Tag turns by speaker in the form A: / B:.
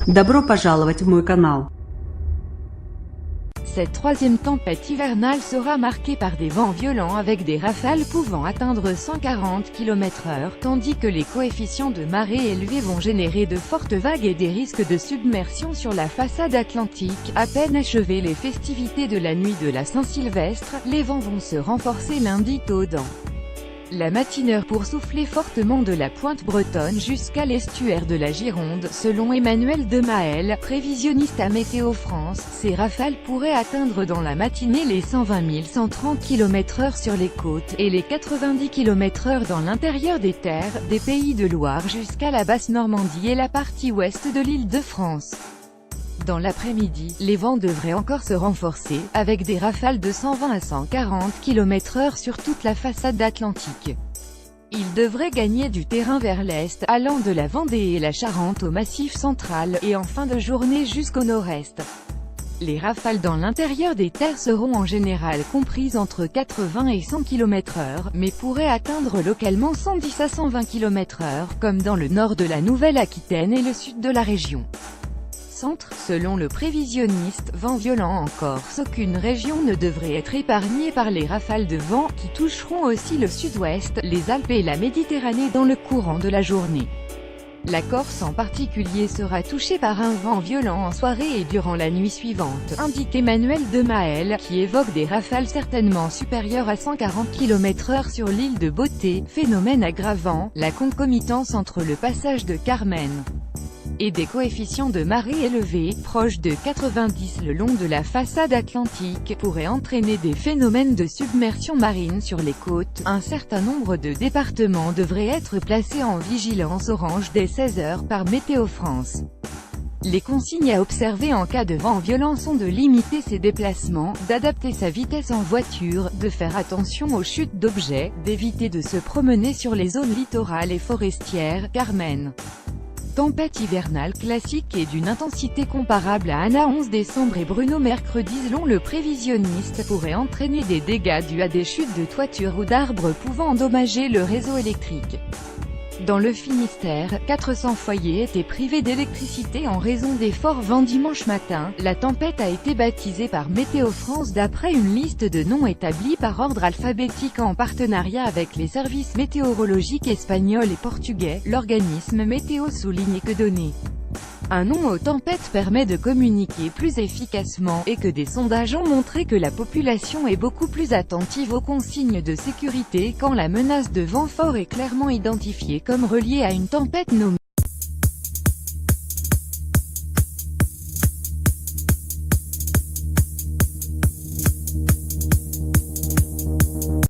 A: Добро пожаловать в мой канал.
B: Cette troisième tempête hivernale sera marquée par des vents violents avec des rafales pouvant atteindre 140 km/h, tandis que les coefficients de marée élevés vont générer de fortes vagues et des risques de submersion sur la façade atlantique. À peine achevées les festivités de la nuit de la Saint-Sylvestre, les vents vont se renforcer lundi tôt dans la matinée pour souffler fortement de la pointe bretonne jusqu'à l'estuaire de la Gironde. Selon Emmanuel Demaël, prévisionniste à Météo France, ces rafales pourraient atteindre dans la matinée les 120 130 km/h sur les côtes, et les 90 km/h dans l'intérieur des terres, des Pays de Loire jusqu'à la Basse-Normandie et la partie ouest de l'Île-de-France. Dans l'après-midi, les vents devraient encore se renforcer, avec des rafales de 120 à 140 km/h sur toute la façade atlantique. Ils devraient gagner du terrain vers l'est, allant de la Vendée et la Charente au Massif central, et en fin de journée jusqu'au nord-est. Les rafales dans l'intérieur des terres seront en général comprises entre 80 et 100 km/h, mais pourraient atteindre localement 110 à 120 km/h, comme dans le nord de la Nouvelle-Aquitaine et le sud de la région. Selon le prévisionniste, vent violent en Corse. Aucune région ne devrait être épargnée par les rafales de vent, qui toucheront aussi le sud-ouest, les Alpes et la Méditerranée dans le courant de la journée. La Corse en particulier sera touchée par un vent violent en soirée et durant la nuit suivante, indique Emmanuel Demaël, qui évoque des rafales certainement supérieures à 140 km/h sur l'île de Beauté, phénomène aggravant la concomitance entre le passage de Carmen et des coefficients de marée élevés, proches de 90 le long de la façade atlantique, pourrait entraîner des phénomènes de submersion marine sur les côtes. Un certain nombre de départements devraient être placés en vigilance orange dès 16 h par Météo France. Les consignes à observer en cas de vent violent sont de limiter ses déplacements, d'adapter sa vitesse en voiture, de faire attention aux chutes d'objets, d'éviter de se promener sur les zones littorales et forestières. Carmen, tempête hivernale classique et d'une intensité comparable à Anna 11 décembre et Bruno mercredi selon le prévisionniste, pourrait entraîner des dégâts dus à des chutes de toitures ou d'arbres pouvant endommager le réseau électrique. Dans le Finistère, 400 foyers étaient privés d'électricité en raison des forts vents dimanche matin. La tempête a été baptisée par Météo France d'après une liste de noms établie par ordre alphabétique en partenariat avec les services météorologiques espagnols et portugais. L'organisme Météo souligne que donner un nom aux tempêtes permet de communiquer plus efficacement, et que des sondages ont montré que la population est beaucoup plus attentive aux consignes de sécurité quand la menace de vent fort est clairement identifiée comme reliée à une tempête nommée.